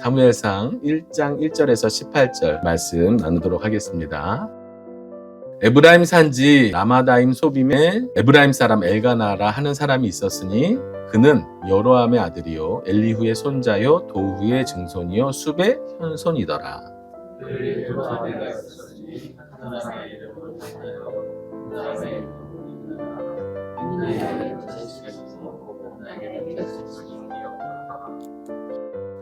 사무엘상 1장 1절에서 18절 말씀 나누도록 하겠습니다. 에브라임 산지 라마다임 소빔에 에브라임 사람 엘가나라 하는 사람이 있었으니 그는 여로함의 아들이요 엘리후의 손자요 도후의 증손이요 숲의 현손이더라.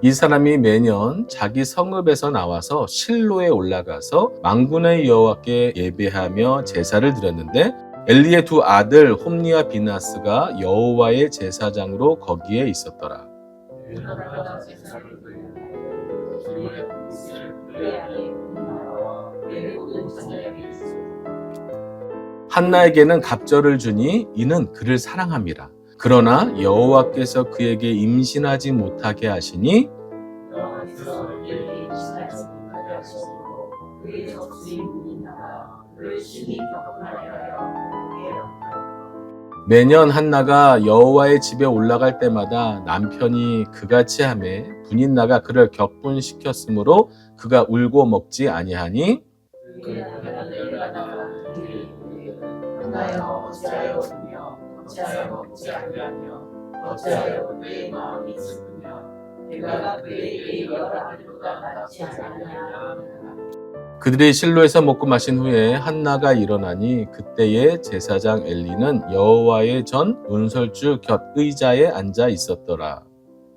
이 사람이 매년 자기 성읍에서 나와서 실로에 올라가서 만군의 여호와께 예배하며 제사를 드렸는데 엘리의 두 아들 홈니와 비나스가 여호와의 제사장으로 거기에 있었더라. 한나에게는 갑절을 주니 이는 그를 사랑함이라. 그러나 여호와께서 그에게 임신하지 못하게 하시니 매년 한나가 여호와의 집에 올라갈 때마다 남편이 그같이 하매 분이 나가 그를 격분시켰으므로 그가 울고 먹지 아니하니 어찌하여 먹지 아니하며 어찌하여 그의 마음이 슬프며 내가 그에게 여러 아들보다 낫지 않느냐. 그들이 실로에서 먹고 마신 후에 한나가 일어나니 그때의 제사장 엘리는 여호와의 전 문설주 곁 의자에 앉아 있었더라.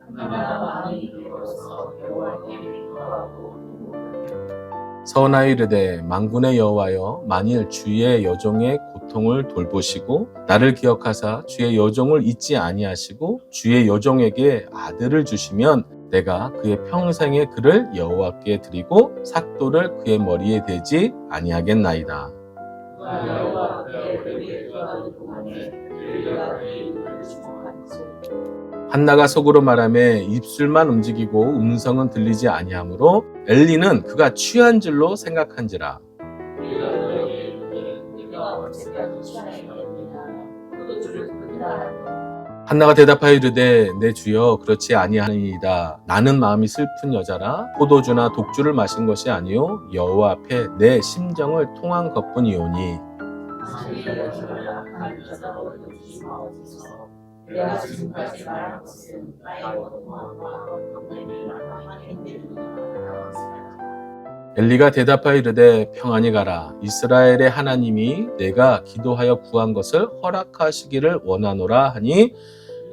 한나가 마음이 두려워서 여호와께 기도하고 서원하여 이르되 만군의 여호와여 만일 주의 여종의 고통을 돌보시고 나를 기억하사 주의 여종을 잊지 아니하시고 주의 여종에게 아들을 주시면 내가 그의 평생의 그를 여호와께 드리고 삭도를 그의 머리에 대지 아니하겠나이다. 한나가 속으로 말하며 입술만 움직이고 음성은 들리지 아니하므로 엘리는 그가 취한 줄로 생각한지라. 한나가 대답하여 이르되 내 주여 그렇지 아니하니이다. 나는 마음이 슬픈 여자라 포도주나 독주를 마신 것이 아니요 여호와 앞에 내 심정을 통한 것뿐이오니 내가 지금까지 말한 것은 나의 원망과 엘리가 대답하여 이르되 평안히 가라. 이스라엘의 하나님이 내가 기도하여 구한 것을 허락하시기를 원하노라 하니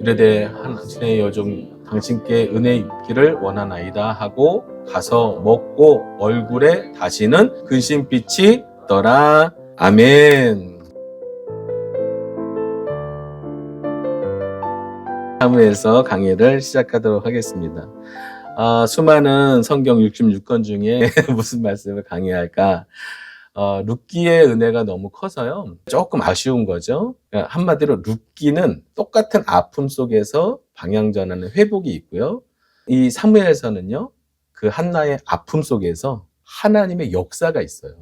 이르되 당신의 여종 당신께 은혜 입기를 원하나이다 하고 가서 먹고 얼굴에 다시는 근심빛이 더라. 아멘. 사무엘서 강의를 시작하도록 하겠습니다. 수많은 성경 66권 중에 무슨 말씀을 강의할까? 룻기의 은혜가 너무 커서요. 조금 아쉬운 거죠. 한마디로 룻기는 똑같은 아픔 속에서 방향전하는 회복이 있고요. 이 사무엘서는요. 그 한나의 아픔 속에서 하나님의 역사가 있어요.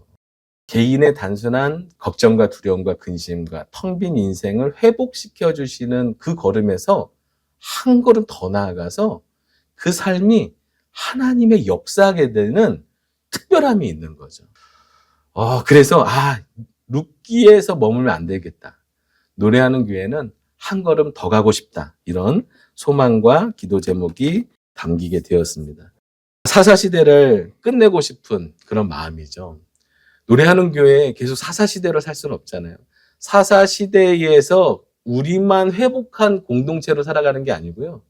개인의 단순한 걱정과 두려움과 근심과 텅 빈 인생을 회복시켜 주시는 그 걸음에서 한 걸음 더 나아가서 그 삶이 하나님의 역사하게 되는 특별함이 있는 거죠. 그래서 룻기에서 머물면 안 되겠다. 노래하는 교회는 한 걸음 더 가고 싶다. 이런 소망과 기도 제목이 담기게 되었습니다. 사사시대를 끝내고 싶은 그런 마음이죠. 노래하는 교회에 계속 사사시대로 살 수는 없잖아요. 사사시대에서 우리만 회복한 공동체로 살아가는 게 아니고요.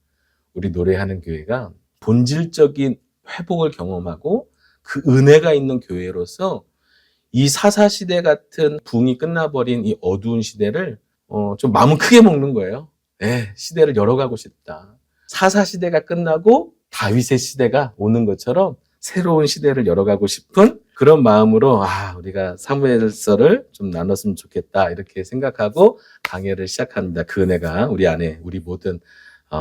우리 노래하는 교회가 본질적인 회복을 경험하고 그 은혜가 있는 교회로서 이 사사시대 같은 붕이 끝나버린 이 어두운 시대를 좀 마음은 크게 먹는 거예요. 시대를 열어가고 싶다. 사사시대가 끝나고 다윗의 시대가 오는 것처럼 새로운 시대를 열어가고 싶은 그런 마음으로 우리가 사무엘서를 좀 나눴으면 좋겠다 이렇게 생각하고 강의를 시작합니다. 그 은혜가 우리 안에 우리 모든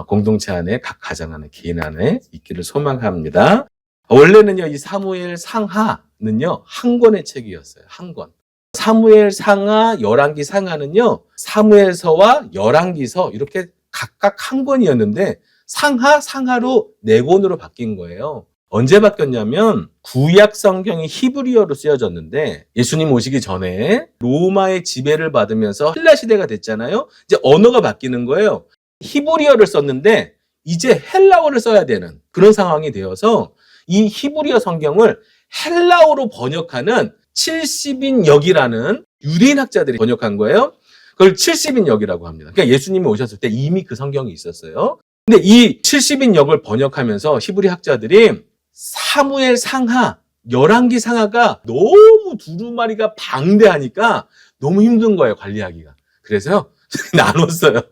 공동체 안에 각 가정 안에 개인 안에 있기를 소망합니다. 원래는요 이 사무엘 상하는요 한 권의 책이었어요. 한 권. 사무엘 상하, 열왕기 상하는요 사무엘서와 열왕기서 이렇게 각각 한 권이었는데 상하로 네 권으로 바뀐 거예요. 언제 바뀌었냐면 구약 성경이 히브리어로 쓰여졌는데 예수님 오시기 전에 로마의 지배를 받으면서 헬라 시대가 됐잖아요. 이제 언어가 바뀌는 거예요. 히브리어를 썼는데 이제 헬라어를 써야 되는 그런 상황이 되어서 이 히브리어 성경을 헬라어로 번역하는 70인역이라는 유대인 학자들이 번역한 거예요. 그걸 70인역이라고 합니다. 그러니까 예수님이 오셨을 때 이미 그 성경이 있었어요. 근데 이 70인역을 번역하면서 히브리 학자들이 사무엘 상하, 열왕기 상하가 너무 두루마리가 방대하니까 너무 힘든 거예요, 관리하기가. 그래서 나눴어요.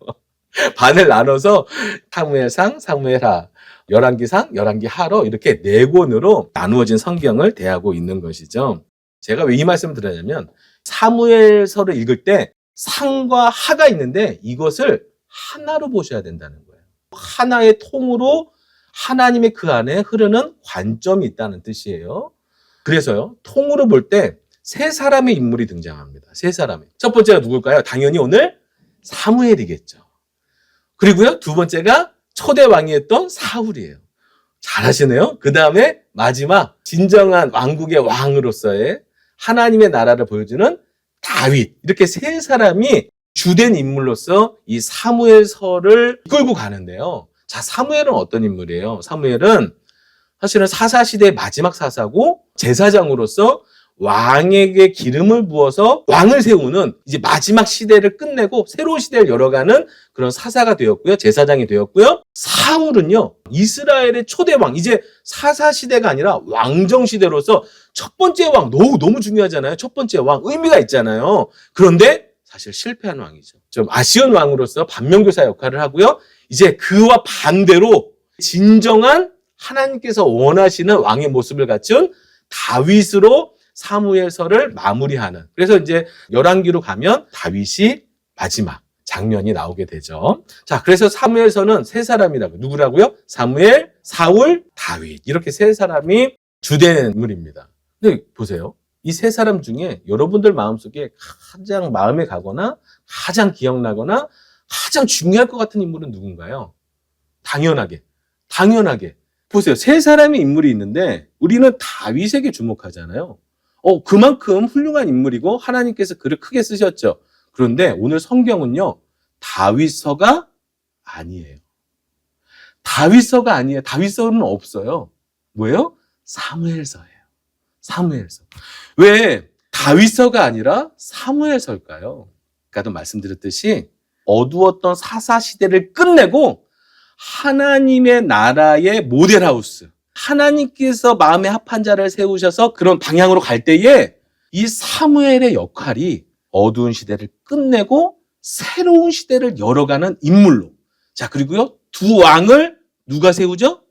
반을 나눠서 사무엘상, 사무엘하, 열왕기상, 열왕기하로 이렇게 네 권으로 나누어진 성경을 대하고 있는 것이죠. 제가 왜 이 말씀을 드렸냐면 사무엘서를 읽을 때 상과 하가 있는데 이것을 하나로 보셔야 된다는 거예요. 하나의 통으로 하나님의 그 안에 흐르는 관점이 있다는 뜻이에요. 그래서요, 통으로 볼 때 세 사람의 인물이 등장합니다. 세 사람의. 첫 번째가 누굴까요? 당연히 오늘 사무엘이겠죠. 그리고요, 두 번째가 초대 왕이었던 사울이에요. 잘하시네요. 그 다음에 마지막 진정한 왕국의 왕으로서의 하나님의 나라를 보여주는 다윗. 이렇게 세 사람이 주된 인물로서 이 사무엘서를 이끌고 가는데요. 자, 사무엘은 어떤 인물이에요? 사무엘은 사실은 사사시대의 마지막 사사고 제사장으로서 왕에게 기름을 부어서 왕을 세우는 이제 마지막 시대를 끝내고 새로운 시대를 열어가는 그런 사사가 되었고요. 제사장이 되었고요. 사울은요, 이스라엘의 초대왕, 이제 사사시대가 아니라 왕정시대로서 첫 번째 왕, 너무 중요하잖아요. 첫 번째 왕, 의미가 있잖아요. 그런데 사실 실패한 왕이죠. 좀 아쉬운 왕으로서 반면교사 역할을 하고요. 이제 그와 반대로 진정한 하나님께서 원하시는 왕의 모습을 갖춘 다윗으로 사무엘서를 마무리하는. 그래서 이제 열왕기로 가면 다윗이 마지막 장면이 나오게 되죠. 자, 그래서 사무엘서는 세 사람이라고. 누구라고요? 사무엘, 사울, 다윗. 이렇게 세 사람이 주된 인물입니다. 근데 보세요. 이 세 사람 중에 여러분들 마음속에 가장 마음에 가거나 가장 기억나거나 가장 중요할 것 같은 인물은 누군가요? 당연하게. 보세요. 세 사람의 인물이 있는데 우리는 다윗에게 주목하잖아요. 그만큼 훌륭한 인물이고 하나님께서 그를 크게 쓰셨죠. 그런데 오늘 성경은요, 다윗서가 아니에요. 다윗서는 없어요. 뭐예요? 사무엘서예요. 사무엘서. 왜 다윗서가 아니라 사무엘서일까요? 아까도 말씀드렸듯이 어두웠던 사사시대를 끝내고 하나님의 나라의 모델하우스, 하나님께서 마음에 합한 자를 세우셔서 그런 방향으로 갈 때에 이 사무엘의 역할이 어두운 시대를 끝내고 새로운 시대를 열어가는 인물로. 자, 그리고요, 두 왕을 누가 세우죠?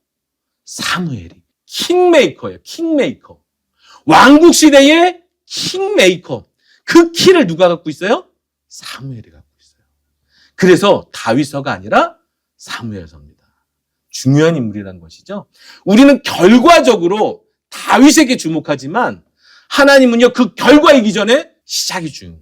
사무엘이. 킹메이커예요. 킹메이커. 왕국 시대의 킹메이커. 그 키를 누가 갖고 있어요? 사무엘이 갖고 있어요. 그래서 다윗서가 아니라 사무엘서입니다. 중요한 인물이라는 것이죠. 우리는 결과적으로 다윗에게 주목하지만 하나님은요, 그 결과이기 전에 시작이 중요해요.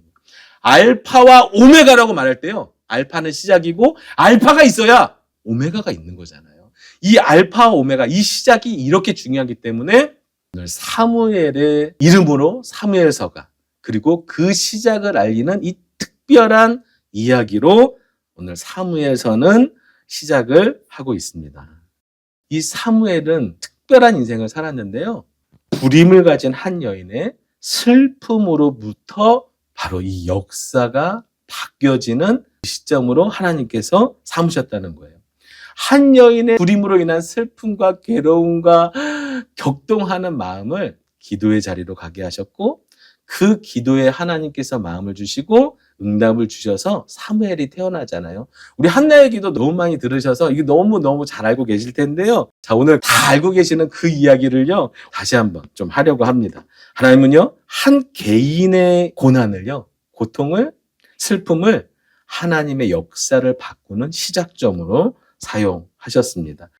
알파와 오메가라고 말할 때요, 알파는 시작이고 알파가 있어야 오메가가 있는 거잖아요. 이 알파와 오메가, 이 시작이 이렇게 중요하기 때문에 오늘 사무엘의 이름으로 사무엘서가, 그리고 그 시작을 알리는 이 특별한 이야기로 오늘 사무엘서는 시작을 하고 있습니다. 이 사무엘은 특별한 인생을 살았는데요. 불임을 가진 한 여인의 슬픔으로부터 바로 이 역사가 바뀌어지는 시점으로 하나님께서 삼으셨다는 거예요. 한 여인의 불임으로 인한 슬픔과 괴로움과 격동하는 마음을 기도의 자리로 가게 하셨고, 그 기도에 하나님께서 마음을 주시고 응답을 주셔서 사무엘이 태어나잖아요. 우리 한나의 기도 너무 많이 들으셔서 이게 너무너무 잘 알고 계실 텐데요. 자, 오늘 다 알고 계시는 그 이야기를요, 다시 한번 좀 하려고 합니다. 하나님은요, 한 개인의 고난을요, 고통을, 슬픔을 하나님의 역사를 바꾸는 시작점으로 사용하셨습니다.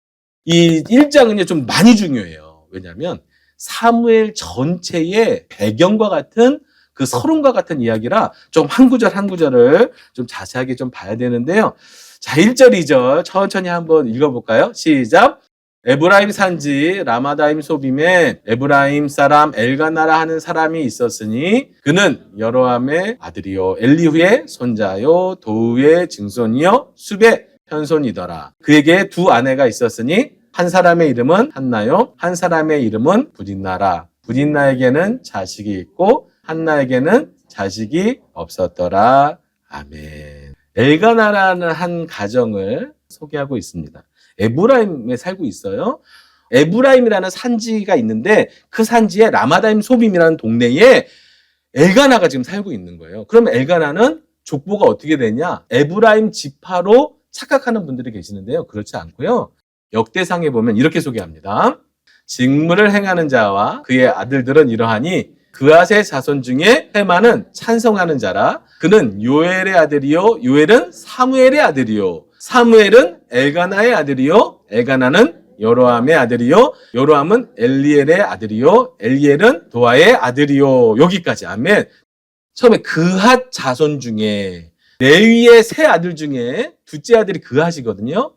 이 1장은요, 좀 많이 중요해요. 왜냐하면 사무엘 전체의 배경과 같은 그 서론과 같은 이야기라 좀 한 구절 한 구절을 좀 자세하게 좀 봐야 되는데요. 자, 1절, 2절 천천히 한번 읽어볼까요? 시작. 에브라임 산지 라마다임 소빔에 에브라임 사람 엘가나라 하는 사람이 있었으니 그는 여로함의 아들이요 엘리후의 손자요 도우의 증손이요 숲의 현손이더라. 그에게 두 아내가 있었으니 한 사람의 이름은 한나요, 한 사람의 이름은 브딘나라. 브딘나에게는 자식이 있고 한나에게는 자식이 없었더라. 아멘. 엘가나라는 한 가정을 소개하고 있습니다. 에브라임에 살고 있어요. 에브라임이라는 산지가 있는데 그 산지에 라마다임 소빔이라는 동네에 엘가나가 지금 살고 있는 거예요. 그러면 엘가나는 족보가 어떻게 되냐? 에브라임 지파로 착각하는 분들이 계시는데요. 그렇지 않고요. 역대상에 보면 이렇게 소개합니다. 직무를 행하는 자와 그의 아들들은 이러하니 그앗의 자손 중에 헤만은 찬송하는 자라. 그는 요엘의 아들이요 요엘은 사무엘의 아들이요 사무엘은 엘가나의 아들이요 엘가나는 여로함의 아들이요 여로함은 엘리엘의 아들이요 엘리엘은 도아의 아들이요. 여기까지. 아멘. 처음에 그앗 자손 중에 레위의 세 아들 중에 둘째 아들이 그앗이거든요.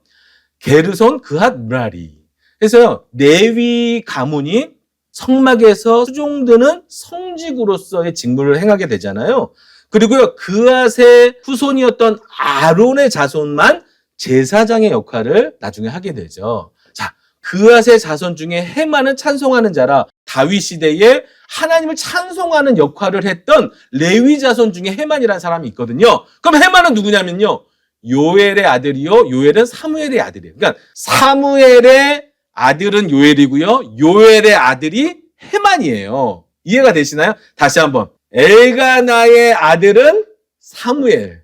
게르손, 그앗, 므라리. 그래서 레위 가문이 성막에서 수종드는 성직으로서의 직무를 행하게 되잖아요. 그리고요, 그앗의 후손이었던 아론의 자손만 제사장의 역할을 나중에 하게 되죠. 자, 그앗의 자손 중에 헤만은 찬송하는 자라. 다윗 시대에 하나님을 찬송하는 역할을 했던 레위 자손 중에 헤만이라는 사람이 있거든요. 그럼 헤만은 누구냐면요, 요엘의 아들이요 요엘은 사무엘의 아들이에요. 그러니까 사무엘의 아들은 요엘이고요 요엘의 아들이 헤만이에요. 이해가 되시나요? 다시 한번. 엘가나의 아들은 사무엘,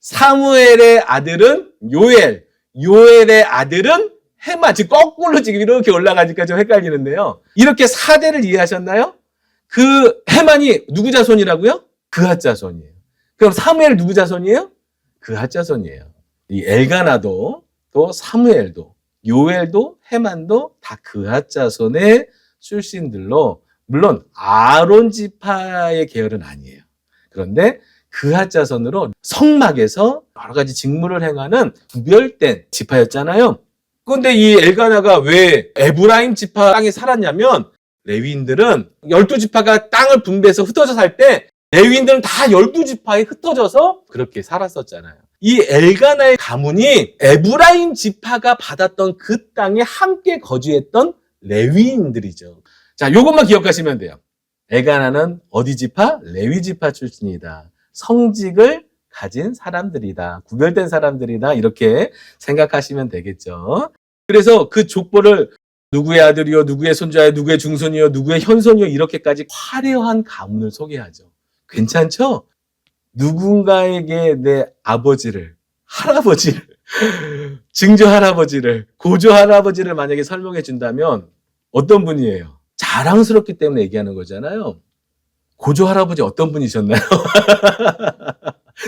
사무엘의 아들은 요엘, 요엘의 아들은 헤만. 지금 거꾸로 지금 이렇게 올라가니까 좀 헷갈리는데요. 이렇게 4대를 이해하셨나요? 그 헤만이 누구 자손이라고요? 그앗 자손이에요. 그럼 사무엘 누구 자손이에요? 그앗 자손이에요. 이 엘가나도 또 사무엘도 요엘도 헤만도 다 그앗 자손의 출신들로, 물론 아론 지파의 계열은 아니에요. 그런데 그앗 자손으로 성막에서 여러 가지 직무를 행하는 구별된 지파였잖아요. 그런데 이 엘가나가 왜 에브라임 지파 땅에 살았냐면, 레위인들은 12지파가 땅을 분배해서 흩어져 살 때 레위인들은 다 12지파에 흩어져서 그렇게 살았었잖아요. 이 엘가나의 가문이 에브라임 지파가 받았던 그 땅에 함께 거주했던 레위인들이죠. 자, 요것만 기억하시면 돼요. 엘가나는 어디 지파? 레위 지파 출신이다. 성직을 가진 사람들이다. 구별된 사람들이다. 이렇게 생각하시면 되겠죠. 그래서 그 족보를 누구의 아들이요, 누구의 손자요, 누구의 중손이요, 누구의 현손이요, 이렇게까지 화려한 가문을 소개하죠. 괜찮죠? 누군가에게 내 아버지를, 할아버지를, 증조 할아버지를, 고조 할아버지를 만약에 설명해 준다면 어떤 분이에요? 자랑스럽기 때문에 얘기하는 거잖아요. 고조 할아버지 어떤 분이셨나요?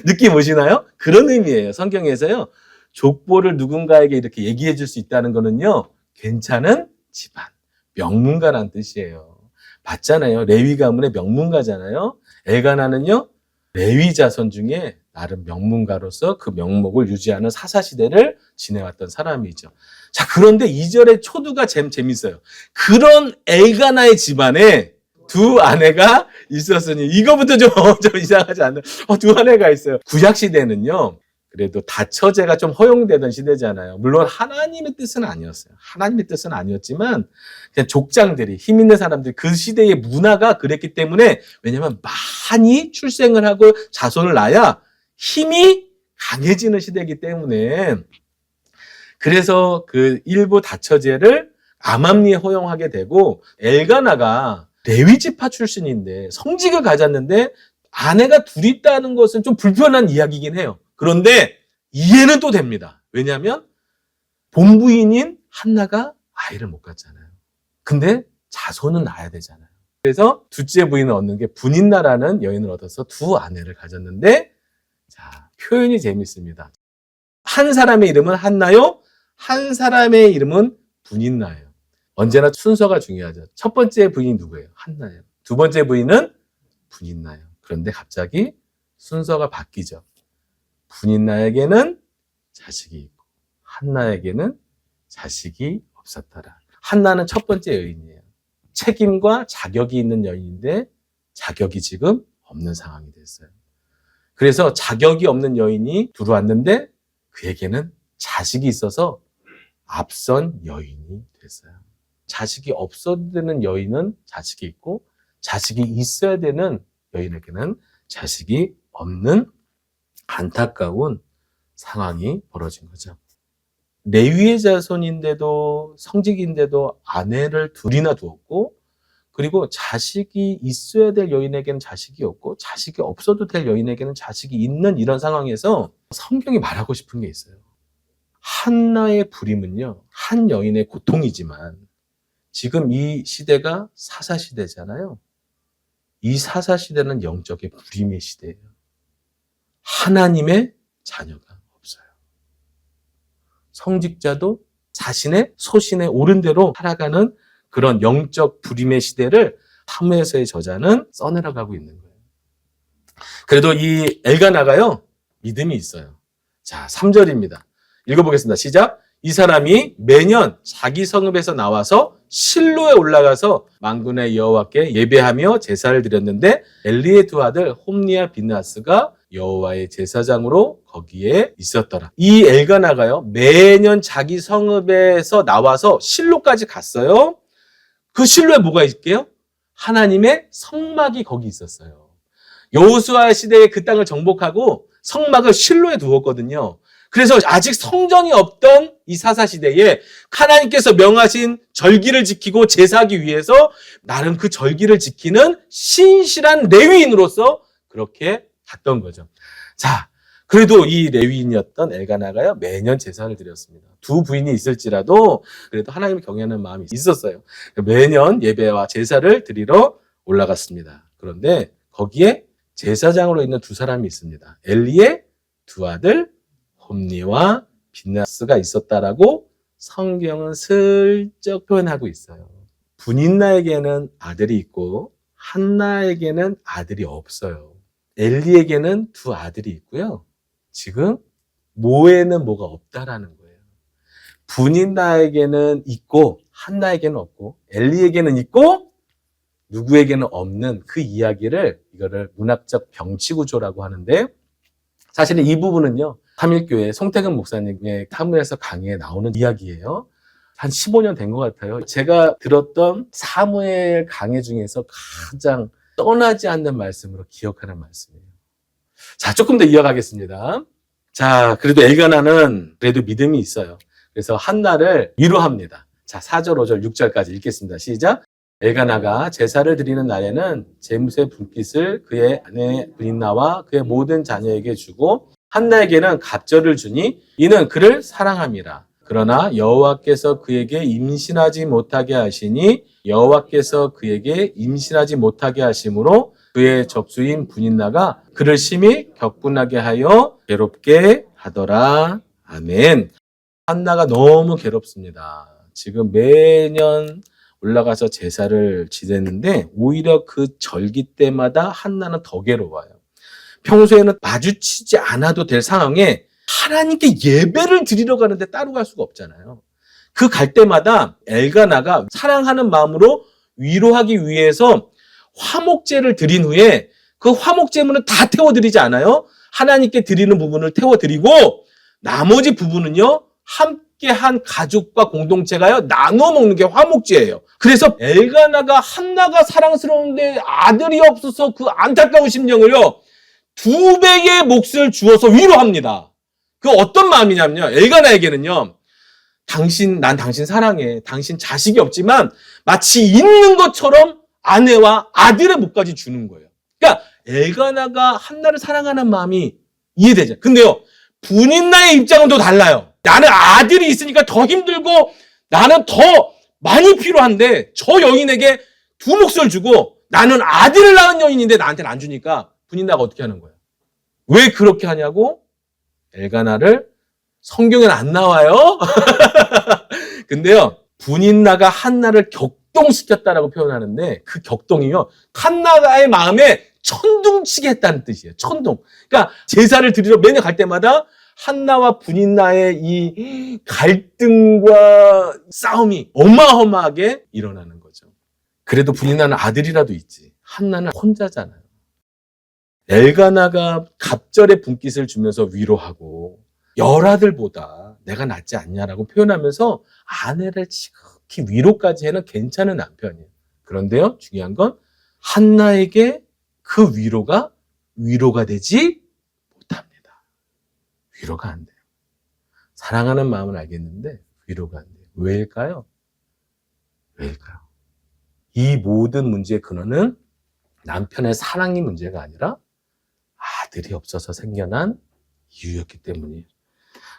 느낌 오시나요? 그런 의미예요. 성경에서요. 족보를 누군가에게 이렇게 얘기해 줄 수 있다는 거는요, 괜찮은 집안, 명문가란 뜻이에요. 맞잖아요. 레위 가문의 명문가잖아요. 엘가나는요, 레위 자손 중에 나름 명문가로서 그 명목을 유지하는 사사시대를 지내왔던 사람이죠. 자, 그런데 2절의 초두가 재밌어요. 그런 엘가나의 집안에 두 아내가 있었으니, 이거부터 좀 이상하지 않나요? 두 아내가 있어요. 구약시대는요, 그래도 다처제가 좀 허용되던 시대잖아요. 물론 하나님의 뜻은 아니었어요. 하나님의 뜻은 아니었지만 그냥 족장들이, 힘 있는 사람들이, 그 시대의 문화가 그랬기 때문에, 왜냐하면 많이 출생을 하고 자손을 낳아야 힘이 강해지는 시대이기 때문에, 그래서 그 일부 다처제를 암암리에 허용하게 되고, 엘가나가 레위 지파 출신인데 성직을 가졌는데 아내가 둘이 있다는 것은 좀 불편한 이야기이긴 해요. 그런데 이해는 또 됩니다. 왜냐하면 본부인인 한나가 아이를 못 갖잖아요. 근데 자손은 낳아야 되잖아요. 그래서 둘째 부인을 얻는 게 브닌나라는 여인을 얻어서 두 아내를 가졌는데, 자, 표현이 재밌습니다. 한 사람의 이름은 한나요, 한 사람의 이름은 브닌나예요. 언제나 순서가 중요하죠. 첫 번째 부인이 누구예요? 한나예요. 두 번째 부인은 브닌나예요. 그런데 갑자기 순서가 바뀌죠. 브닌나에게는 자식이 있고 한나에게는 자식이 없었더라. 한나는 첫 번째 여인이에요. 책임과 자격이 있는 여인인데 자격이 지금 없는 상황이 됐어요. 그래서 자격이 없는 여인이 들어왔는데 그에게는 자식이 있어서 앞선 여인이 됐어요. 자식이 없어야 되는 여인은 자식이 있고 자식이 있어야 되는 여인에게는 자식이 없는 안타까운 상황이 벌어진 거죠. 레위의 자손인데도 성직인데도 아내를 둘이나 두었고 그리고 자식이 있어야 될 여인에게는 자식이 없고 자식이 없어도 될 여인에게는 자식이 있는 이런 상황에서 성경이 말하고 싶은 게 있어요. 한나의 불임은요, 한 여인의 고통이지만 지금 이 시대가 사사시대잖아요. 이 사사시대는 영적의 불임의 시대예요. 하나님의 자녀가 없어요. 성직자도 자신의 소신에 옳은 대로 살아가는 그런 영적 불임의 시대를 사무엘서의 저자는 써내려가고 있는 거예요. 그래도 이 엘가나가요, 믿음이 있어요. 자, 3절입니다. 읽어보겠습니다. 시작. 이 사람이 매년 자기 성읍에서 나와서 실로에 올라가서 만군의 여호와께 예배하며 제사를 드렸는데 엘리의 두 아들 홈니와 비느하스가 여호와의 제사장으로 거기에 있었더라. 이 엘가나가요, 매년 자기 성읍에서 나와서 실로까지 갔어요. 그 실로에 뭐가 있게요? 하나님의 성막이 거기 있었어요. 여호수아 시대에 그 땅을 정복하고 성막을 실로에 두었거든요. 그래서 아직 성전이 없던 이 사사시대에 하나님께서 명하신 절기를 지키고 제사하기 위해서 나름 그 절기를 지키는 신실한 레위인으로서 그렇게 갔던 거죠. 자, 그래도 이 레위인이었던 엘가나가요, 매년 제사를 드렸습니다. 두 부인이 있을지라도 그래도 하나님을 경외하는 마음이 있었어요. 매년 예배와 제사를 드리러 올라갔습니다. 그런데 거기에 제사장으로 있는 두 사람이 있습니다. 엘리의 두 아들 홈니와 비느하스가 있었다라고 성경은 슬쩍 표현하고 있어요. 분인나에게는 아들이 있고 한나에게는 아들이 없어요. 엘리에게는 두 아들이 있고요. 지금 모에는 뭐가 없다라는 거예요. 분인나에게는 있고 한나에게는 없고 엘리에게는 있고 누구에게는 없는 그 이야기를 이거를 문학적 병치구조라고 하는데 사실은 이 부분은요. 삼일교회 송태근 목사님의 사무엘서 강의에 나오는 이야기예요. 한 15년 된 것 같아요. 제가 들었던 사무엘 강의 중에서 가장 떠나지 않는 말씀으로 기억하는 말씀이에요. 자, 조금 더 이어가겠습니다. 자, 그래도 엘가나는 그래도 믿음이 있어요. 그래서 한나를 위로합니다. 자, 4절, 5절, 6절까지 읽겠습니다. 시작. 엘가나가 제사를 드리는 날에는 제무새 분깃을 그의 아내 브린나와 그의 모든 자녀에게 주고 한나에게는 갑절을 주니 이는 그를 사랑함이라. 그러나 여호와께서 그에게 임신하지 못하게 하시니 여호와께서 그에게 임신하지 못하게 하심으로 그의 접수인 분인나가 그를 심히 격분하게 하여 괴롭게 하더라. 아멘. 한나가 너무 괴롭습니다. 지금 매년 올라가서 제사를 지냈는데 오히려 그 절기 때마다 한나는 더 괴로워요. 평소에는 마주치지 않아도 될 상황에 하나님께 예배를 드리러 가는데 따로 갈 수가 없잖아요. 그 갈 때마다 엘가나가 사랑하는 마음으로 위로하기 위해서 화목제를 드린 후에 그 화목제물은 다 태워드리지 않아요. 하나님께 드리는 부분을 태워드리고 나머지 부분은요. 함께한 가족과 공동체가요. 나눠 먹는 게 화목제예요. 그래서 엘가나가 한나가 사랑스러운데 아들이 없어서 그 안타까운 심령을요. 2배의 몫을 주어서 위로합니다. 그 어떤 마음이냐면요. 엘가나에게는요. 난 당신 사랑해. 당신 자식이 없지만 마치 있는 것처럼 아내와 아들의 몫까지 주는 거예요. 그러니까 엘가나가 한나를 사랑하는 마음이 이해되죠. 근데요. 분인나의 입장은 또 달라요. 나는 아들이 있으니까 더 힘들고 나는 더 많이 필요한데 저 여인에게 2몫을 주고 나는 아들을 낳은 여인인데 나한테는 안 주니까 분인나가 어떻게 하는 거예요? 왜 그렇게 하냐고? 엘가나를 성경에는 안 나와요. 근데요. 분인나가 한나를 격동시켰다라고 표현하는데 그 격동이요. 한나의 마음에 천둥치게 했다는 뜻이에요. 천둥. 그러니까 제사를 드리러 매년 갈 때마다 한나와 분인나의 이 갈등과 싸움이 어마어마하게 일어나는 거죠. 그래도 분인나는 아들이라도 있지. 한나는 혼자잖아요. 엘가나가 갑절의 분깃을 주면서 위로하고 열아들보다 내가 낫지 않냐라고 표현하면서 아내를 지극히 위로까지 해는 괜찮은 남편이에요. 그런데요, 중요한 건 한나에게 그 위로가 되지 못합니다. 위로가 안 돼요. 사랑하는 마음은 알겠는데 위로가 안 돼요. 왜일까요? 왜일까요? 이 모든 문제의 근원은 남편의 사랑이 문제가 아니라 아들이 없어서 생겨난 이유였기 때문이에요.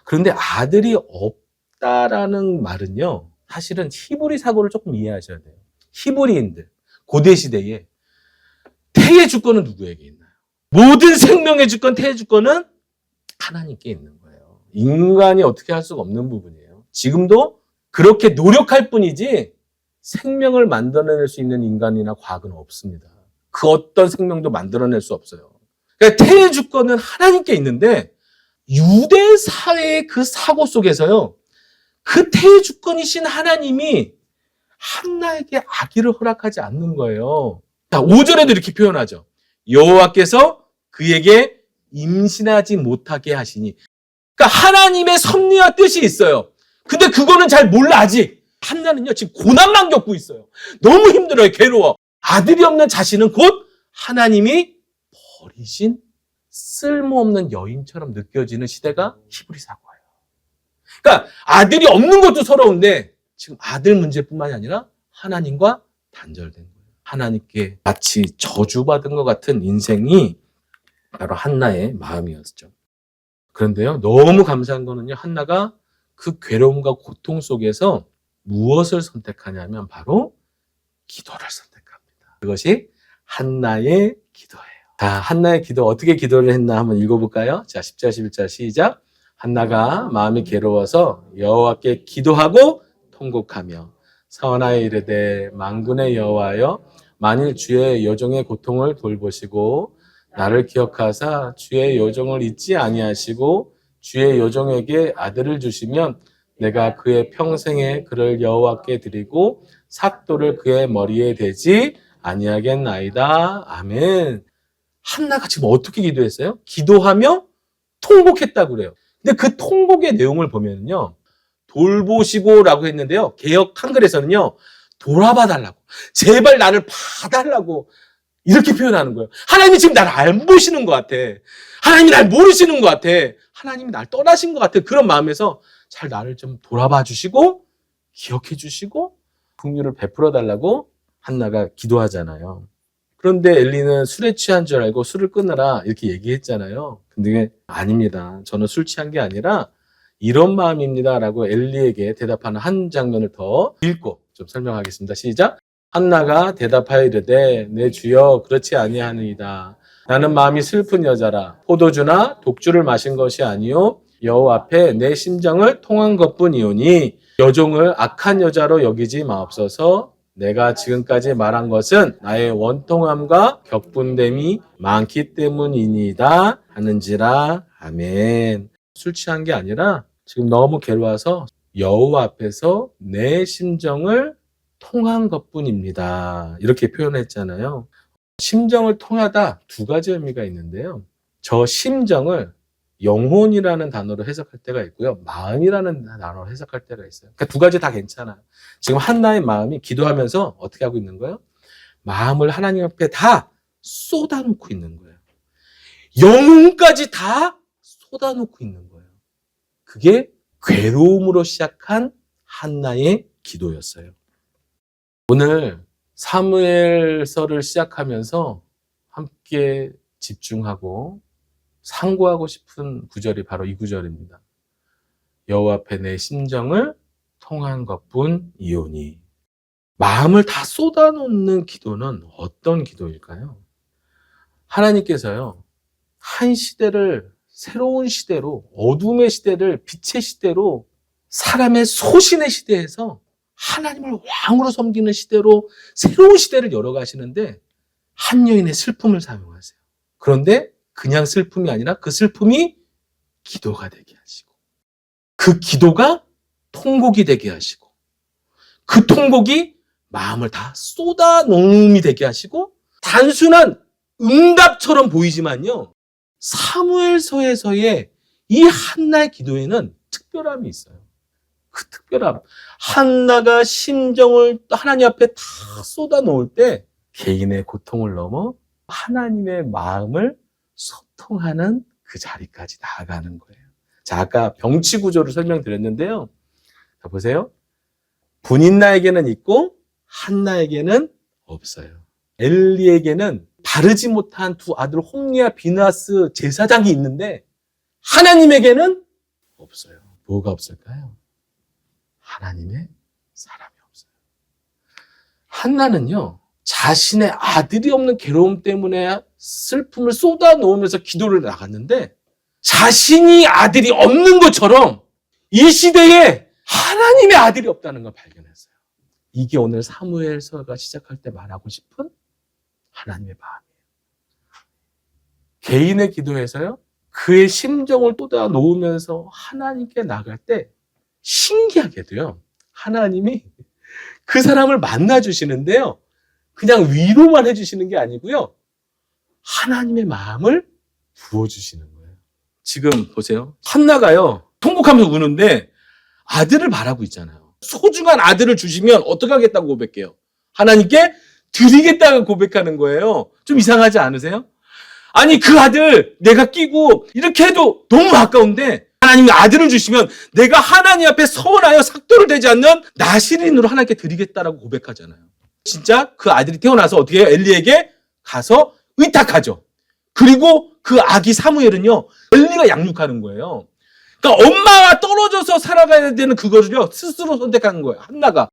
그런데 아들이 없다라는 말은요, 사실은 히브리 사고를 조금 이해하셔야 돼요. 히브리인들, 고대시대에 태의 주권은 누구에게 있나요? 모든 생명의 주권, 태의 주권은 하나님께 있는 거예요. 인간이 어떻게 할 수가 없는 부분이에요. 지금도 그렇게 노력할 뿐이지 생명을 만들어낼 수 있는 인간이나 과학은 없습니다. 그 어떤 생명도 만들어낼 수 없어요. 그러니까 태의 주권은 하나님께 있는데 유대 사회의 그 사고 속에서요, 그 태의 주권이신 하나님이 한나에게 아기를 허락하지 않는 거예요. 자, 5절에도 이렇게 표현하죠. 여호와께서 그에게 임신하지 못하게 하시니. 그러니까 하나님의 섭리와 뜻이 있어요. 근데 그거는 잘 몰라 아직. 한나는요, 지금 고난만 겪고 있어요. 너무 힘들어요. 괴로워. 아들이 없는 자신은 곧 하나님이 버리신 쓸모없는 여인처럼 느껴지는 시대가 히브리 사고예요. 그러니까 아들이 없는 것도 서러운데 지금 아들 문제뿐만이 아니라 하나님과 단절된 거예요. 하나님께 마치 저주받은 것 같은 인생이 바로 한나의 마음이었죠. 그런데요, 너무 감사한 거는요, 한나가 그 괴로움과 고통 속에서 무엇을 선택하냐면 바로 기도를 선택합니다. 그것이 한나의 기도예요. 자, 한나의 기도, 어떻게 기도를 했나 한번 읽어볼까요? 자, 10절, 11절 시작. 한나가 마음이 괴로워서 여호와께 기도하고 통곡하며 사원하에 이르되 만군의 여호와여, 만일 주의 여종의 고통을 돌보시고 나를 기억하사 주의 여종을 잊지 아니하시고 주의 여종에게 아들을 주시면 내가 그의 평생에 그를 여호와께 드리고 삭도를 그의 머리에 대지 아니하겠나이다. 아멘. 한나가 지금 어떻게 기도했어요? 기도하며 통곡했다고 그래요. 근데 그 통곡의 내용을 보면요, 돌보시고라고 했는데요, 개역 한글에서는요, 돌아봐 달라고, 제발 나를 봐달라고 이렇게 표현하는 거예요. 하나님이 지금 나를 안 보시는 것 같아. 하나님이 날 모르시는 것 같아. 하나님이 날 떠나신 것 같아. 그런 마음에서 잘 나를 좀 돌아봐 주시고 기억해 주시고 긍휼을 베풀어 달라고 한나가 기도하잖아요. 그런데 엘리는 술에 취한 줄 알고 술을 끊으라 이렇게 얘기했잖아요. 근데 아닙니다. 저는 술 취한 게 아니라 이런 마음입니다 라고 엘리에게 대답하는 한 장면을 더 읽고 좀 설명하겠습니다. 시작. 한나가 대답하여 이르되 내 주여 그렇지 아니하느이다. 나는 마음이 슬픈 여자라. 포도주나 독주를 마신 것이 아니요 여호와 앞에 내 심정을 통한 것뿐이오니 여종을 악한 여자로 여기지 마옵소서. 내가 지금까지 말한 것은 나의 원통함과 격분됨이 많기 때문이니이다 하는지라. 아멘. 술 취한 게 아니라 지금 너무 괴로워서 여호와 앞에서 내 심정을 통한 것뿐입니다. 이렇게 표현했잖아요. 심정을 통하다 두 가지 의미가 있는데요. 저 심정을 영혼이라는 단어로 해석할 때가 있고요. 마음이라는 단어로 해석할 때가 있어요. 그러니까 두 가지 다 괜찮아요. 지금 한나의 마음이 기도하면서 어떻게 하고 있는 거예요? 마음을 하나님 앞에 다 쏟아놓고 있는 거예요. 영혼까지 다 쏟아놓고 있는 거예요. 그게 괴로움으로 시작한 한나의 기도였어요. 오늘 사무엘서를 시작하면서 함께 집중하고 상고하고 싶은 구절이 바로 이 구절입니다. 여호와 앞에 내 심정을 통한 것뿐이오니. 마음을 다 쏟아놓는 기도는 어떤 기도일까요? 하나님께서요, 한 시대를 새로운 시대로, 어둠의 시대를 빛의 시대로, 사람의 소신의 시대에서 하나님을 왕으로 섬기는 시대로 새로운 시대를 열어가시는데 한 여인의 슬픔을 사용하세요. 그런데 그냥 슬픔이 아니라 그 슬픔이 기도가 되게 하시고, 그 기도가 통곡이 되게 하시고, 그 통곡이 마음을 다 쏟아놓음이 되게 하시고, 단순한 응답처럼 보이지만요, 사무엘서에서의 이 한나의 기도에는 특별함이 있어요. 그 특별함. 한나가 심정을 하나님 앞에 다 쏟아놓을 때 개인의 고통을 넘어 하나님의 마음을 소통하는 그 자리까지 나아가는 거예요. 자, 아까 병치 구조를 설명드렸는데요. 자, 보세요. 분인나에게는 있고 한나에게는 없어요. 엘리에게는 바르지 못한 두 아들 홈리와 비나스 제사장이 있는데 하나님에게는 없어요. 뭐가 없을까요? 하나님의 사람이 없어요. 한나는요, 자신의 아들이 없는 괴로움 때문에 슬픔을 쏟아놓으면서 기도를 나갔는데 자신이 아들이 없는 것처럼 이 시대에 하나님의 아들이 없다는 걸 발견했어요. 이게 오늘 사무엘서가 시작할 때 말하고 싶은 하나님의 마음이에요. 개인의 기도에서요, 그의 심정을 쏟아놓으면서 하나님께 나갈 때 신기하게도요, 하나님이 그 사람을 만나주시는데요, 그냥 위로만 해주시는 게 아니고요, 하나님의 마음을 부어주시는 거예요. 지금 보세요. 한나가요, 통곡하면서 우는데 아들을 바라고 있잖아요. 소중한 아들을 주시면 어떻게 하겠다고 고백해요? 하나님께 드리겠다고 고백하는 거예요. 좀 이상하지 않으세요? 아니, 그 아들 내가 끼고 이렇게 해도 너무 아까운데 하나님이 아들을 주시면 내가 하나님 앞에 서원하여 삭도를 되지 않는 나시린으로 하나님께 드리겠다라고 고백하잖아요. 진짜 그 아들이 태어나서 어떻게 해요? 엘리에게 가서 의탁하죠. 그리고 그 아기 사무엘은요, 엘리가 양육하는 거예요. 그러니까 엄마와 떨어져서 살아가야 되는 그거를요, 스스로 선택하는 거예요. 한나가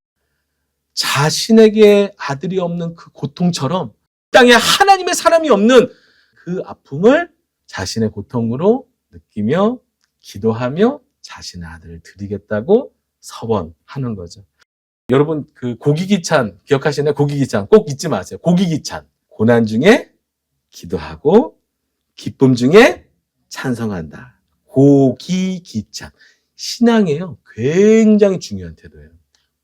자신에게 아들이 없는 그 고통처럼 땅에 하나님의 사람이 없는 그 아픔을 자신의 고통으로 느끼며 기도하며 자신의 아들을 드리겠다고 서원하는 거죠. 여러분, 그 고기기찬 기억하시나요? 고기기찬 꼭 잊지 마세요. 고기기찬. 고난 중에 기도하고 기쁨 중에 찬송한다. 고기기찬. 신앙이에요. 굉장히 중요한 태도예요.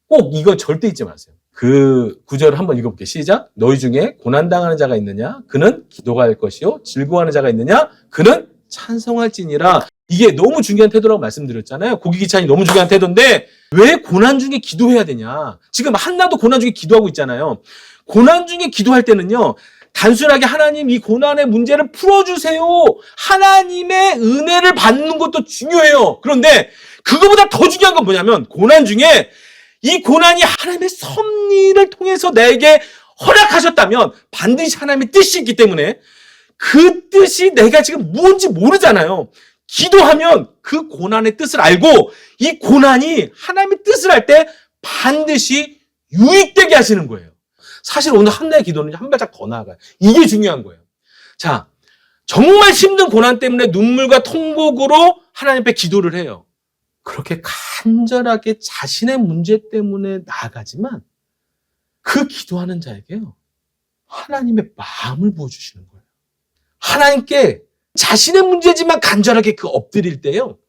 꼭 이거 절대 잊지 마세요. 그 구절을 한번 읽어볼게요. 시작. 너희 중에 고난당하는 자가 있느냐? 그는 기도가 할 것이요. 즐거워하는 자가 있느냐? 그는 찬송할지니라. 이게 너무 중요한 태도라고 말씀드렸잖아요. 고기기찬이 너무 중요한 태도인데 왜 고난 중에 기도해야 되냐? 지금 한나도 고난 중에 기도하고 있잖아요. 고난 중에 기도할 때는요, 단순하게 하나님 이 고난의 문제를 풀어주세요, 하나님의 은혜를 받는 것도 중요해요. 그런데 그거보다 더 중요한 건 뭐냐면 고난 중에 이 고난이 하나님의 섭리를 통해서 내게 허락하셨다면 반드시 하나님의 뜻이 있기 때문에 그 뜻이 내가 지금 뭔지 모르잖아요. 기도하면 그 고난의 뜻을 알고 이 고난이 하나님의 뜻을 알 때 반드시 유익되게 하시는 거예요. 사실 오늘 한나의 기도는 한 발짝 더 나아가요. 이게 중요한 거예요. 자, 정말 힘든 고난 때문에 눈물과 통곡으로 하나님 앞에 기도를 해요. 그렇게 간절하게 자신의 문제 때문에 나아가지만 그 기도하는 자에게요, 하나님의 마음을 부어주시는 거예요. 하나님께 자신의 문제지만 간절하게 그 엎드릴 때요,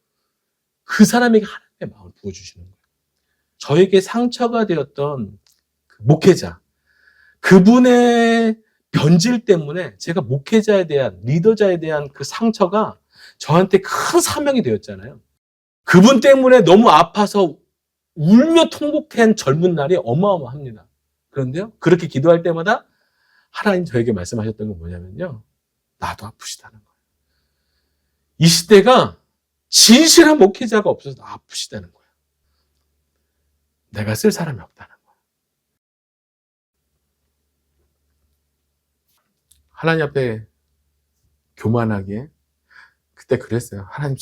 그 사람에게 하나님의 마음을 부어주시는 거예요. 저에게 상처가 되었던 그 목회자, 그분의 변질 때문에 제가 목회자에 대한, 리더자에 대한 그 상처가 저한테 큰 사명이 되었잖아요. 그분 때문에 너무 아파서 울며 통곡한 젊은 날이 어마어마합니다. 그런데요, 그렇게 기도할 때마다 하나님 저에게 말씀하셨던 건 뭐냐면요, 나도 아프시다는 거예요. 이 시대가 진실한 목회자가 없어서 아프시다는 거예요. 내가 쓸 사람이 없다는 거예요. 하나님 앞에 교만하게 그때 그랬어요. 하나님,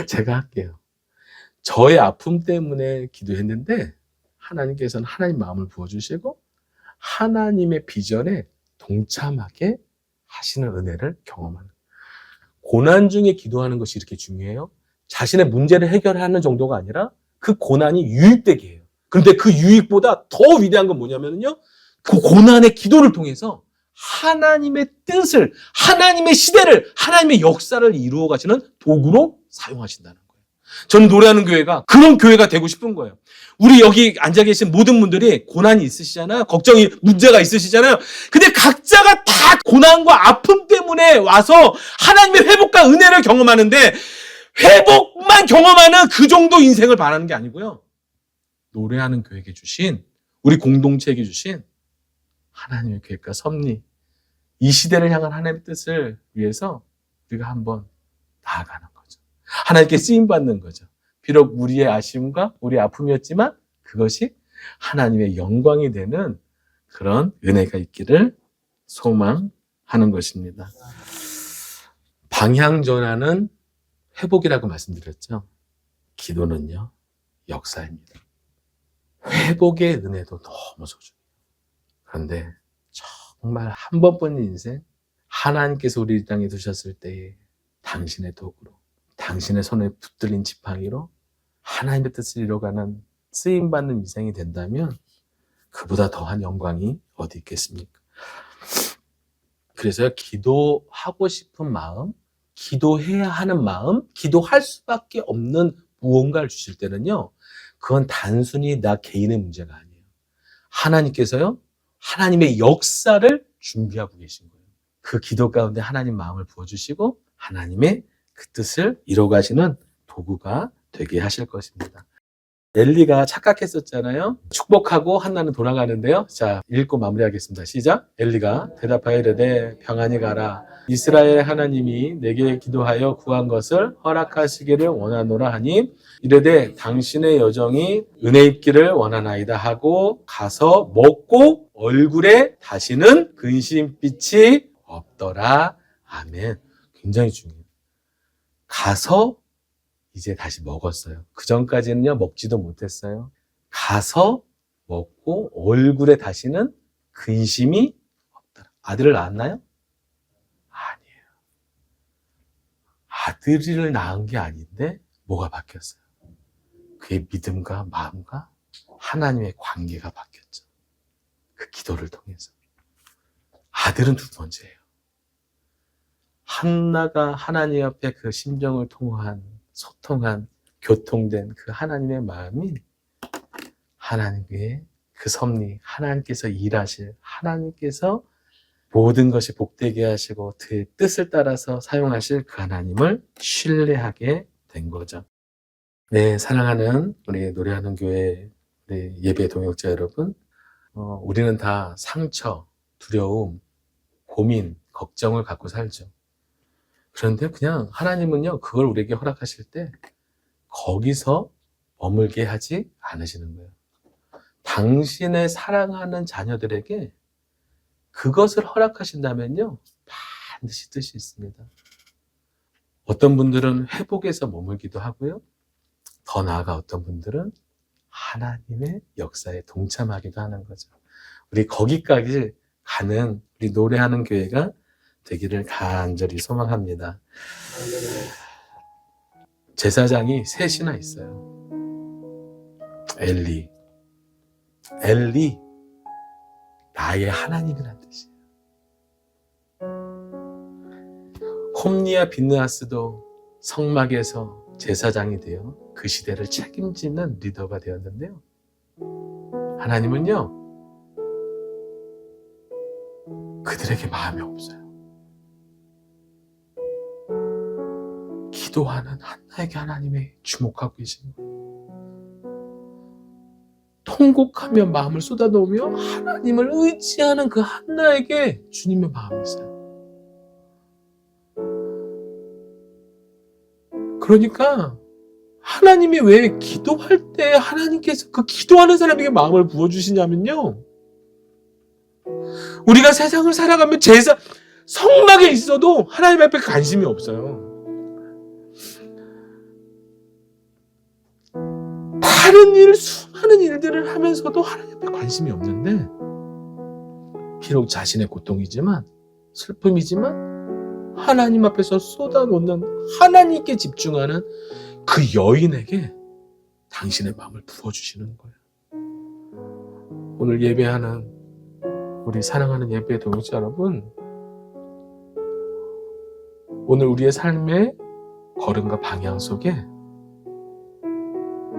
제가 할게요. 저의 아픔 때문에 기도했는데 하나님께서는 하나님 마음을 부어주시고 하나님의 비전에 동참하게 하시는 은혜를 경험하는 거예요. 고난 중에 기도하는 것이 이렇게 중요해요. 자신의 문제를 해결하는 정도가 아니라 그 고난이 유익되게 해요. 그런데 그 유익보다 더 위대한 건 뭐냐면요, 그 고난의 기도를 통해서 하나님의 뜻을, 하나님의 시대를, 하나님의 역사를 이루어 가시는 도구로 사용하신다는 거예요. 저는 노래하는 교회가 그런 교회가 되고 싶은 거예요. 우리 여기 앉아 계신 모든 분들이 고난이 있으시잖아요. 걱정이, 문제가 있으시잖아요. 근데 각자가 다 고난과 아픔 때문에 와서 하나님의 회복과 은혜를 경험하는데 회복만 경험하는 그 정도 인생을 바라는 게 아니고요. 노래하는 교회에게 주신, 우리 공동체에게 주신 하나님의 계획과 섭리, 이 시대를 향한 하나님의 뜻을 위해서 우리가 한번 나아가는 거죠. 하나님께 쓰임받는 거죠. 비록 우리의 아쉬움과 우리의 아픔이었지만 그것이 하나님의 영광이 되는 그런 은혜가 있기를 소망하는 것입니다. 방향 전환은 회복이라고 말씀드렸죠. 기도는요, 역사입니다. 회복의 은혜도 너무 소중해요. 그런데 정말 한 번뿐인 인생, 하나님께서 우리 땅에 두셨을 때에 당신의 도구로, 당신의 손에 붙들린 지팡이로 하나님의 뜻을 이뤄가는 쓰임받는 인생이 된다면 그보다 더한 영광이 어디 있겠습니까? 그래서 기도하고 싶은 마음, 기도해야 하는 마음, 기도할 수밖에 없는 무언가를 주실 때는요, 그건 단순히 나 개인의 문제가 아니에요. 하나님께서요, 하나님의 역사를 준비하고 계신 거예요. 그 기도 가운데 하나님 마음을 부어주시고 하나님의 그 뜻을 이뤄가시는 도구가 되게 하실 것입니다. 엘리가 착각했었잖아요. 축복하고 한나는 돌아가는데요. 자, 읽고 마무리하겠습니다. 시작. 엘리가 대답하여 이르되 평안히 가라. 이스라엘 하나님이 내게 기도하여 구한 것을 허락하시기를 원하노라 하니 이르되 당신의 여정이 은혜 입기를 원하나이다 하고 가서 먹고 얼굴에 다시는 근심빛이 없더라. 아멘. 굉장히 중요해요. 가서 이제 다시 먹었어요. 그 전까지는요, 먹지도 못했어요. 가서 먹고 얼굴에 다시는 근심이 없더라. 아들을 낳았나요? 아니에요. 아들을 낳은 게 아닌데 뭐가 바뀌었어요? 그의 믿음과 마음과 하나님의 관계가 바뀌었죠. 그 기도를 통해서. 아들은 두 번째예요. 한나가 하나님 앞에 그 심정을 통한, 소통한, 교통된 그 하나님의 마음이 하나님의 그 섭리, 하나님께서 일하실, 하나님께서 모든 것이 복되게 하시고 그의 뜻을 따라서 사용하실 그 하나님을 신뢰하게 된 거죠. 네, 사랑하는 우리 노래하는 교회 우리 예배 동역자 여러분, 우리는 다 상처, 두려움, 고민, 걱정을 갖고 살죠. 그런데 그냥 하나님은요, 그걸 우리에게 허락하실 때 거기서 머물게 하지 않으시는 거예요. 당신의 사랑하는 자녀들에게 그것을 허락하신다면요, 반드시 뜻이 있습니다. 어떤 분들은 회복에서 머물기도 하고요. 더 나아가 어떤 분들은 하나님의 역사에 동참하기도 하는 거죠. 우리 거기까지 가는 우리 노래하는 교회가 되기를 간절히 소망합니다. 제사장이 셋이나 있어요. 엘리, 나의 하나님이란 뜻이에요. 홈리와 빈느하스도 성막에서 제사장이 되어 그 시대를 책임지는 리더가 되었는데요. 하나님은요, 그들에게 마음이 없어요. 기도하는 한나에게 하나님이 주목하고 계신 거예요. 통곡하며 마음을 쏟아놓으며 하나님을 의지하는 그 한나에게 주님의 마음이 있어요. 그러니까 하나님이 왜 기도할 때 하나님께서 그 기도하는 사람에게 마음을 부어주시냐면요, 우리가 세상을 살아가면 성막에 있어도 하나님 앞에 관심이 없어요. 다른 수많은 일들을 하면서도 하나님 앞에 관심이 없는데, 비록 자신의 고통이지만, 슬픔이지만, 하나님 앞에서 쏟아놓는, 하나님께 집중하는 그 여인에게 당신의 마음을 부어주시는 거예요. 오늘 예배하는 우리 사랑하는 예배 동역자 여러분, 오늘 우리의 삶의 걸음과 방향 속에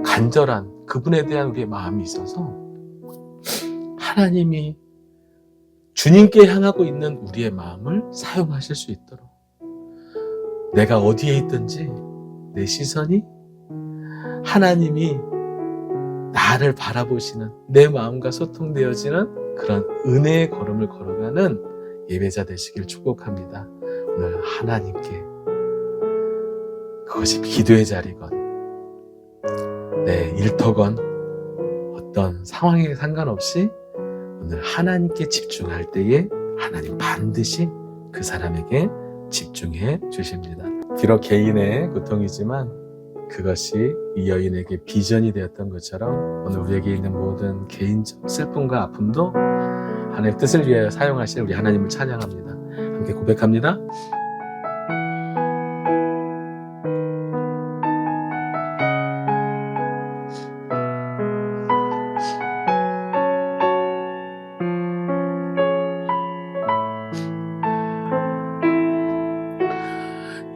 간절한 그분에 대한 우리의 마음이 있어서 하나님이 주님께 향하고 있는 우리의 마음을 사용하실 수 있도록, 내가 어디에 있든지 내 시선이 하나님이 나를 바라보시는 내 마음과 소통되어지는 그런 은혜의 걸음을 걸어가는 예배자 되시길 축복합니다. 오늘 하나님께, 그것이 기도의 자리건 내 일터건 어떤 상황에 상관없이 오늘 하나님께 집중할 때에 하나님 반드시 그 사람에게 집중해 주십니다. 비록 개인의 고통이지만 그것이 이 여인에게 비전이 되었던 것처럼 오늘 우리에게 있는 모든 개인적 슬픔과 아픔도 하나님의 뜻을 위하여 사용하실 우리 하나님을 찬양합니다. 함께 고백합니다.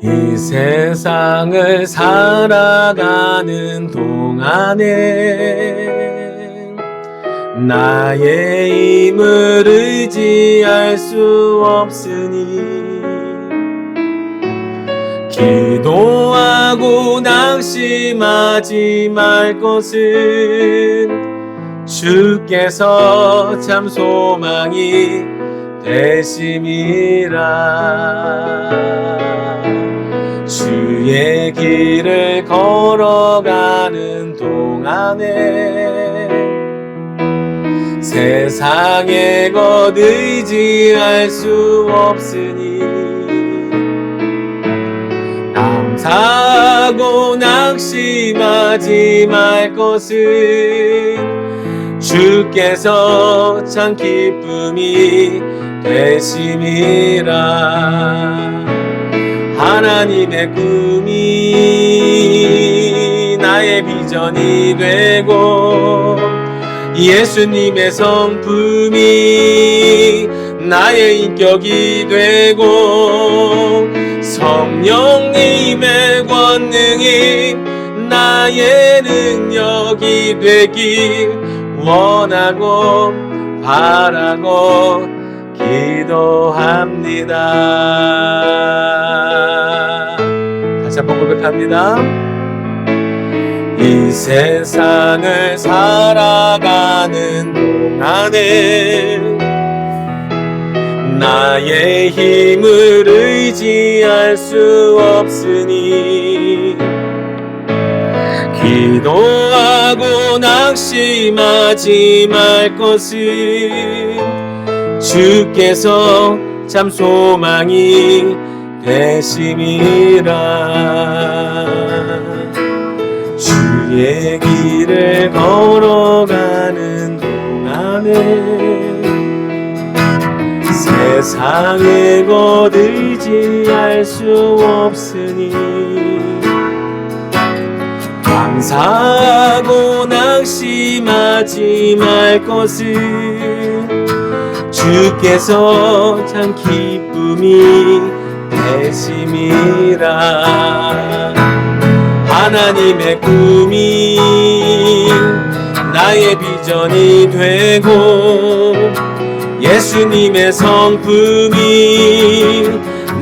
이 세상을 살아가는 동안에 나의 힘을 의지할 수 없으니 기도하고 낙심하지 말 것은 주께서 참 소망이 되심이라. 주의 길을 걸어가는 동안에 세상의 것 의지할 수 없으니 감사하고 낙심하지 말 것은 주께서 참 기쁨이 되심이라. 하나님의 꿈이 나의 비전이 되고 예수님의 성품이 나의 인격이 되고 성령님의 권능이 나의 능력이 되길 원하고 바라고 기도합니다. 다시 한번 고백합니다. 이 세상을 살아가는 동안에 나의 힘을 의지할 수 없으니 기도하고 낙심하지 말 것은 주께서 참 소망이 되심이라. 주의 길을 걸어가는 동안에 세상의 것 의지할 수 없으니 감사하고 낙심하지 말 것은 주께서 참 기쁨이 되심이라. 하나님의 꿈이 나의 비전이 되고 예수님의 성품이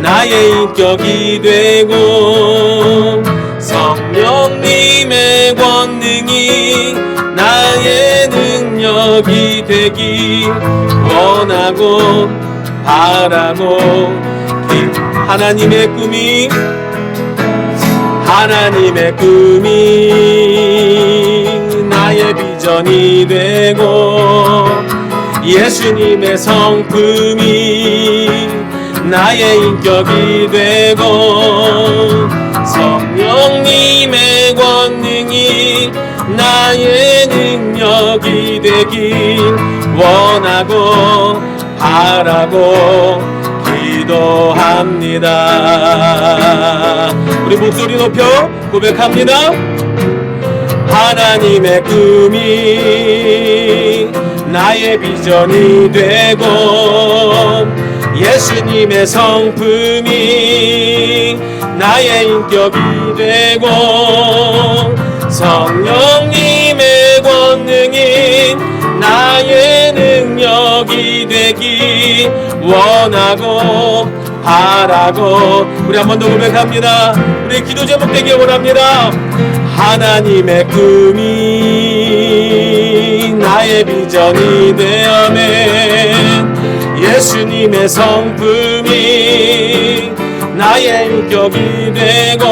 나의 인격이 되고 성령님의 권능이 나의 능력이 되길 원하고 바라고 하나님의 꿈이 나의 비전이 되고 예수님의 성품이 나의 인격이 되고 성령님의 권능이 나의 능력이 되길 원하고 바라고 기도합니다. 우리 목소리 높여 고백합니다. 하나님의 꿈이 나의 비전이 되고 예수님의 성품이 나의 인격이 되고 성령님의 권능이 나의 능력이 되기 원하고 바라고. 우리 한 번 더 고백합니다. 우리 기도 제목 되길 원합니다. 하나님의 꿈이 나의 비전이 되어낸 예수님의 성품이 나의 인격이 되고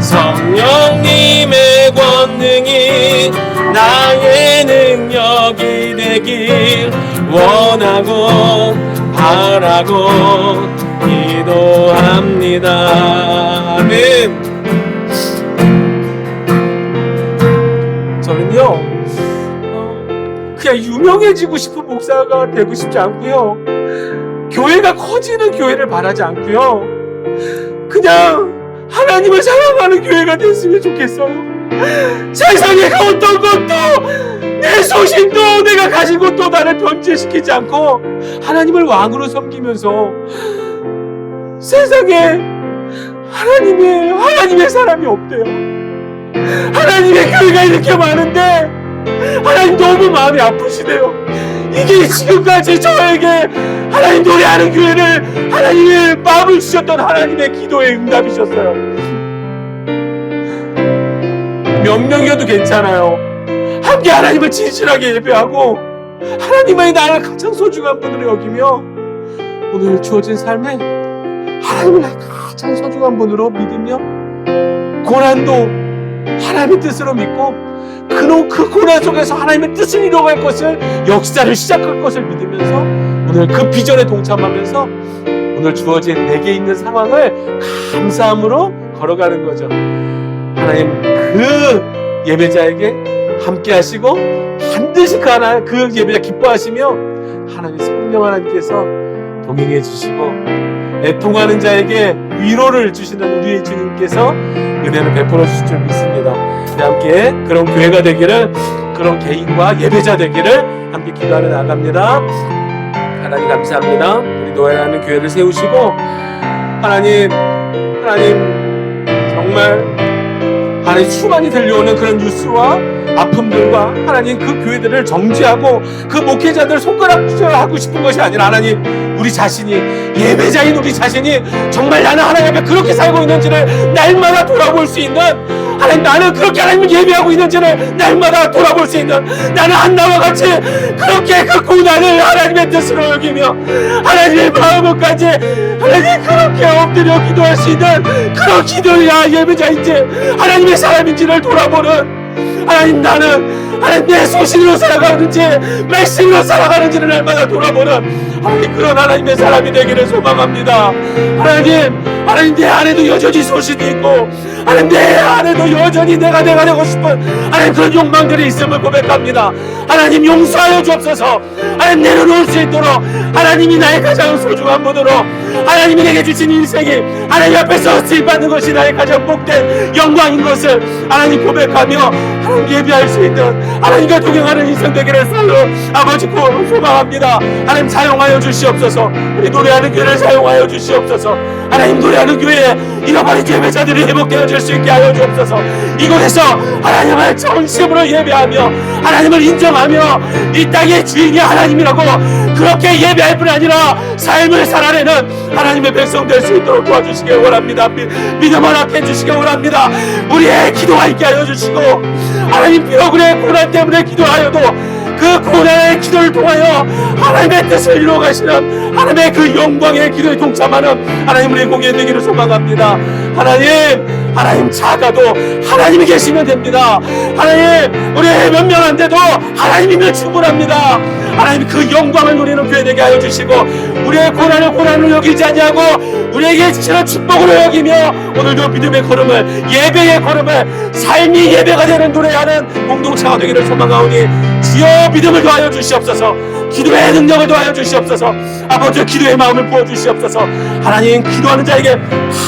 성령님의 권능이 나의 능력이 되길 원하고 바라고 기도합니다. 아멘. 저는요 그냥 유명해지고 싶은 목사가 되고 싶지 않고요, 교회가 커지는 교회를 바라지 않고요, 그냥 하나님을 사랑하는 교회가 됐으면 좋겠어요. 세상에 어떤 것도 내 소신도 내가 가진 것도 나를 변질시키지 않고 하나님을 왕으로 섬기면서 세상에 하나님의 사람이 없대요. 하나님의 교회가 이렇게 많은데 하나님 너무 마음이 아프시대요. 이게 지금까지 저에게 하나님 노래하는 교회를 하나님의 마음을 주셨던 하나님의 기도의 응답이셨어요. 몇 명이어도 괜찮아요. 함께 하나님을 진실하게 예배하고 하나님만이 나를 가장 소중한 분으로 여기며 오늘 주어진 삶에 하나님을 가장 소중한 분으로 믿으며 고난도 하나님의 뜻으로 믿고 그 고난 속에서 하나님의 뜻을 이루어갈 것을, 역사를 시작할 것을 믿으면서 오늘 그 비전에 동참하면서 오늘 주어진 내게 있는 상황을 감사함으로 걸어가는 거죠. 하나님 그 예배자에게 함께 하시고 반드시 그 예배자 기뻐하시며 하나님 성령 하나님께서 동행해 주시고 애통하는 자에게 위로를 주시는 우리의 주님께서 은혜를 베풀어 주실 줄 믿습니다. 함께 그런 교회가 되기를, 그런 개인과 예배자 되기를 함께 기도하며 나아갑니다. 하나님 감사합니다. 우리 노예하는 교회를 세우시고 하나님 정말 하나님 수많이 들려오는 그런 뉴스와 아픔들과 하나님 그 교회들을 정지하고 그 목회자들 손가락질하고 싶은 것이 아니라 하나님 우리 자신이, 예배자인 우리 자신이 정말 나는 하나님 앞에 그렇게 살고 있는지를 날마다 돌아볼 수 있는, 하나님 나는 그렇게 하나님을 예배하고 있는지를 날마다 돌아볼 수 있는, 나는 한나와 같이 그렇게 그 고난을 하나님의 뜻으로 여기며 하나님의 마음까지 하나님 그렇게 엎드려 기도할 수 있는 그런 기도야 예배자인지 하나님의 사람인지를 돌아보는, 하나님 나는 하나님 내 소신으로 살아가는지 말씀으로 살아가는지를 날마다 돌아보는 하나님 그런 하나님의 사람이 되기를 소망합니다. 하나님 내 안에도 여전히 소신이 있고 하나님 내 안에도 여전히 내가 되고 싶은 하나님 그런 욕망들이 있음을 고백합니다. 하나님 용서하여 주옵소서. 하나님 내려놓을 수 있도록 하나님이 나의 가장 소중한 분으로 하나님이 내게 주신 인생이 하나님 앞에서 쓰임받는 것이 나의 가장 복된 영광인 것을 하나님 고백하며 하나님 예배할 수 있는 하나님과 동행하는 인생 되기를 살로 아버지 소망합니다. 하나님 사용하여 주시옵소서. 우리 노래하는 교회를 사용하여 주시옵소서. 하나님 노래하는 교회에 잃어버린 예배자들이 회복되어질 수 있게 하여 주옵소서. 이곳에서 하나님을 전심으로 예배하며 하나님을 인정하며 이 땅의 주인이 하나님이라고 그렇게 예배할 뿐 아니라 삶을 살아내는 하나님의 백성 될 수 있도록 도와주시기 원합니다. 믿음 허락해 주시기 원합니다. 우리의 기도가 있게 하여 주시고 하나님 비록 우리의 고난 때문에 기도하여도 그 고난의 기도를 통하여 하나님의 뜻을 이루어 가시는 하나님의 그 영광의 기도에 동참하는 하나님 우리의 공예 되기를 소망합니다. 하나님 작아도 하나님이 계시면 됩니다. 하나님 우리 몇 명 안 돼도 하나님이면 충분합니다. 하나님 그 영광을 누리는 교회 되게 하여 주시고 우리의 고난을 여기지 아니하고 우리에게 주시는 축복으로 여기며 오늘도 믿음의 걸음을, 예배의 걸음을, 삶이 예배가 되는 노래하는 공동체가 되기를 소망하오니 주여 믿음을 더하여 주시옵소서. 기도의 능력을 더하여 주시옵소서. 아버지 기도의 마음을 부어주시옵소서. 하나님 기도하는 자에게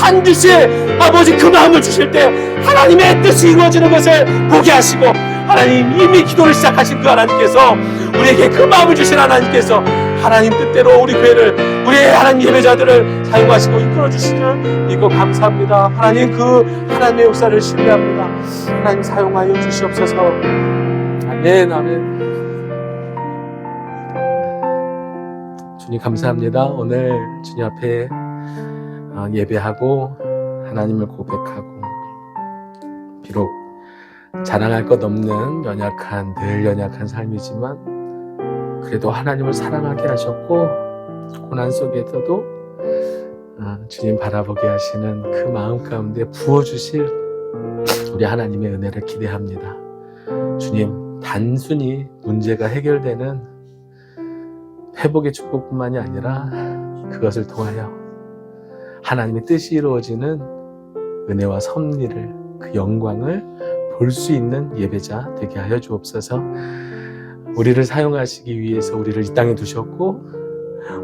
반드시 아버지 그 마음을 주실 때 하나님의 뜻이 이루어지는 것을 보게 하시고 하나님 이미 기도를 시작하신 그 하나님께서 우리에게 그 마음을 주신 하나님께서 하나님 뜻대로 우리 교회를 우리의 하나님 예배자들을 사용하시고 이끌어 주시는 믿고 감사합니다. 하나님 그 하나님의 역사를 신뢰합니다. 하나님 사용하여 주시옵소서. 아멘 아멘. 주님 감사합니다. 오늘 주님 앞에 예배하고 하나님을 고백하고 비록 자랑할 것 없는 늘 연약한 삶이지만 그래도 하나님을 사랑하게 하셨고 고난 속에서도 주님 바라보게 하시는 그 마음 가운데 부어주실 우리 하나님의 은혜를 기대합니다. 주님 단순히 문제가 해결되는 회복의 축복뿐만이 아니라 그것을 통하여 하나님의 뜻이 이루어지는 은혜와 섭리를 그 영광을 볼 수 있는 예배자 되게 하여 주옵소서. 우리를 사용하시기 위해서 우리를 이 땅에 두셨고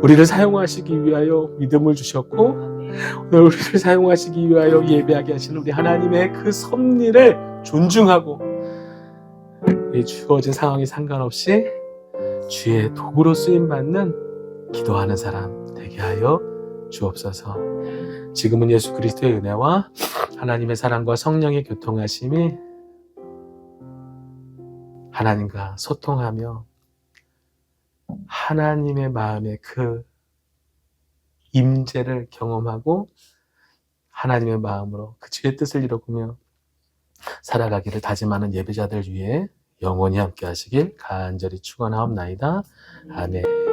우리를 사용하시기 위하여 믿음을 주셨고 오늘 우리를 사용하시기 위하여 예배하게 하시는 우리 하나님의 그 섭리를 존중하고 주어진 상황에 상관없이 주의 도구로 쓰임받는 기도하는 사람 되게 하여 주옵소서. 지금은 예수 그리스도의 은혜와 하나님의 사랑과 성령의 교통하심이 하나님과 소통하며 하나님의 마음의 그 임재를 경험하고 하나님의 마음으로 그 주의 뜻을 이루며 살아가기를 다짐하는 예배자들 위해 영원히 함께 하시길 간절히 축원하옵나이다. 아멘.